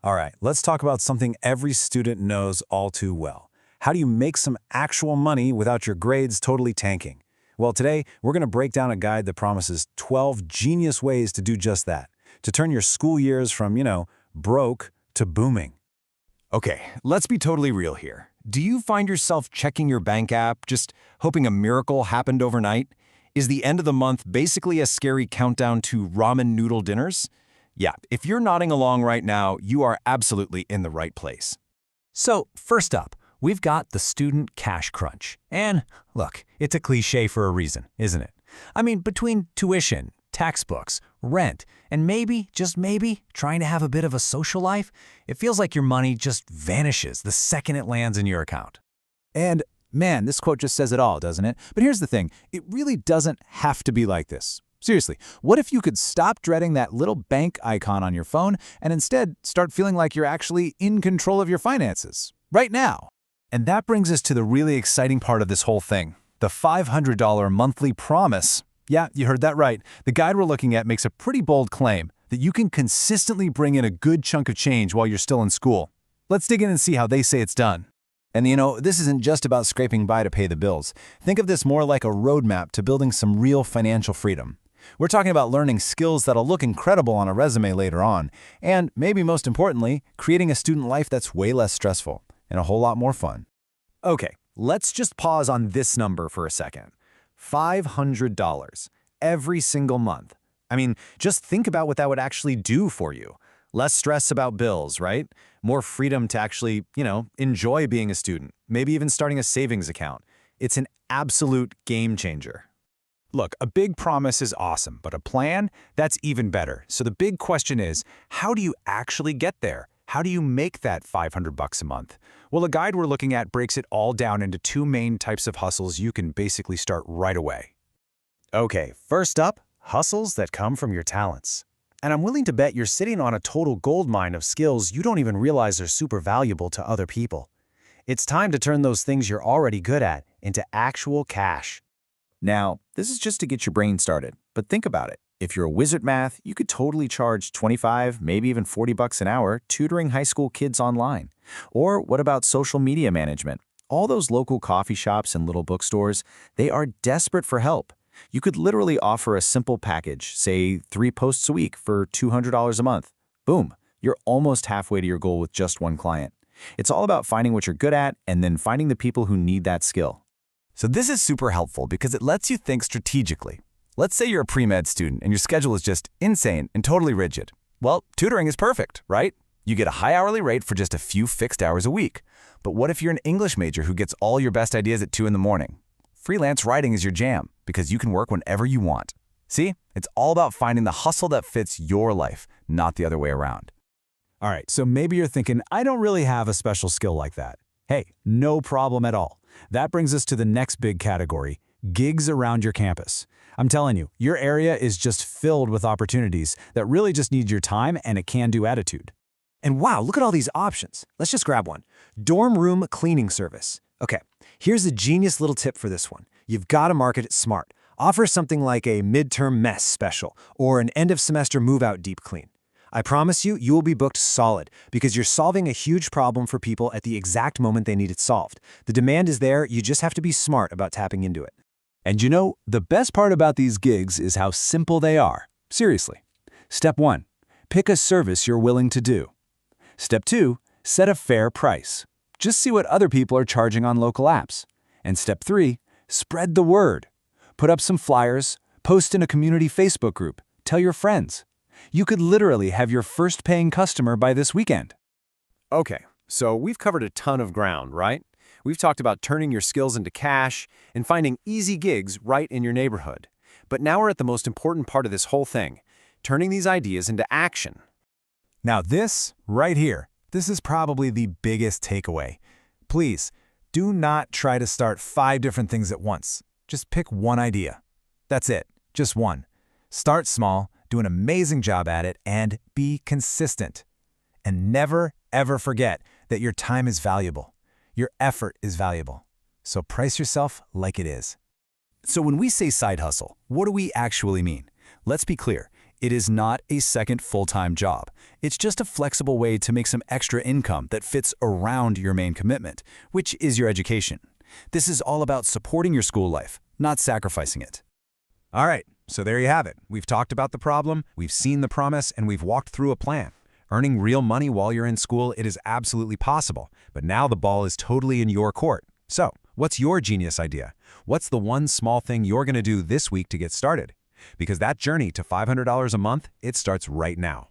All right, let's talk about something every student knows all too well. How do you make some actual money without your grades totally tanking? Well, today, we're going to break down a guide that promises 12 genius ways to do just that, to turn your school years from, broke to booming. Okay, let's be totally real here. Do you find yourself checking your bank app, just hoping a miracle happened overnight? Is the end of the month basically a scary countdown to ramen noodle dinners? Yeah, if you're nodding along right now, you are absolutely in the right place. So, first up, we've got the student cash crunch. And look, it's a cliche for a reason, isn't it? I mean, between tuition, textbooks, rent, and maybe, just maybe, trying to have a bit of a social life, it feels like your money just vanishes the second it lands in your account. And man, this quote just says it all, doesn't it? But here's the thing, it really doesn't have to be like this. Seriously, what if you could stop dreading that little bank icon on your phone and instead start feeling like you're actually in control of your finances, right now? And that brings us to the really exciting part of this whole thing, the $500 monthly promise. Yeah, you heard that right. The guide we're looking at makes a pretty bold claim that you can consistently bring in a good chunk of change while you're still in school. Let's dig in and see how they say it's done. And this isn't just about scraping by to pay the bills. Think of this more like a roadmap to building some real financial freedom. We're talking about learning skills that'll look incredible on a resume later on, and maybe most importantly, creating a student life that's way less stressful and a whole lot more fun. Okay, let's just pause on this number for a second. $500 every single month. I mean, just think about what that would actually do for you. Less stress about bills, right? More freedom to actually, enjoy being a student, maybe even starting a savings account. It's an absolute game changer. Look, a big promise is awesome, but a plan, that's even better. So the big question is, how do you actually get there? How do you make that $500 a month? Well, the guide we're looking at breaks it all down into two main types of hustles you can basically start right away. Okay, first up, hustles that come from your talents. And I'm willing to bet you're sitting on a total goldmine of skills you don't even realize are super valuable to other people. It's time to turn those things you're already good at into actual cash. Now, this is just to get your brain started, but think about it. If you're a whiz at math, you could totally charge 25, maybe even $40 an hour tutoring high school kids online. Or what about social media management? All those local coffee shops and little bookstores, they are desperate for help. You could literally offer a simple package, say 3 posts a week for $200 a month. Boom, you're almost halfway to your goal with just one client. It's all about finding what you're good at and then finding the people who need that skill. So this is super helpful because it lets you think strategically. Let's say you're a pre-med student and your schedule is just insane and totally rigid. Well, tutoring is perfect, right? You get a high hourly rate for just a few fixed hours a week. But what if you're an English major who gets all your best ideas at 2 in the morning? Freelance writing is your jam because you can work whenever you want. See, it's all about finding the hustle that fits your life, not the other way around. All right, so maybe you're thinking, I don't really have a special skill like that. Hey, no problem at all. That brings us to the next big category, gigs around your campus. I'm telling you, your area is just filled with opportunities that really just need your time and a can-do attitude. And wow, look at all these options. Let's just grab one. Dorm room cleaning service. Okay, here's a genius little tip for this one. You've got to market it smart. Offer something like a midterm mess special or an end-of-semester move-out deep clean. I promise you, you will be booked solid because you're solving a huge problem for people at the exact moment they need it solved. The demand is there, you just have to be smart about tapping into it. And the best part about these gigs is how simple they are. Seriously. Step 1, pick a service you're willing to do. Step 2, set a fair price. Just see what other people are charging on local apps. And step 3, spread the word. Put up some flyers, post in a community Facebook group, tell your friends. You could literally have your first paying customer by this weekend. Okay, so we've covered a ton of ground, right? We've talked about turning your skills into cash and finding easy gigs right in your neighborhood. But now we're at the most important part of this whole thing, turning these ideas into action. Now this, right here, this is probably the biggest takeaway. Please, do not try to start 5 different things at once. Just pick one idea. That's it, just one. Start small, do an amazing job at it, and be consistent. And never, ever forget that your time is valuable. Your effort is valuable. So price yourself like it is. So when we say side hustle, what do we actually mean? Let's be clear. It is not a second full-time job. It's just a flexible way to make some extra income that fits around your main commitment, which is your education. This is all about supporting your school life, not sacrificing it. All right, so there you have it. We've talked about the problem, we've seen the promise, and we've walked through a plan. Earning real money while you're in school, it is absolutely possible, but now the ball is totally in your court. So, what's your genius idea? What's the one small thing you're going to do this week to get started? Because that journey to $500 a month, it starts right now.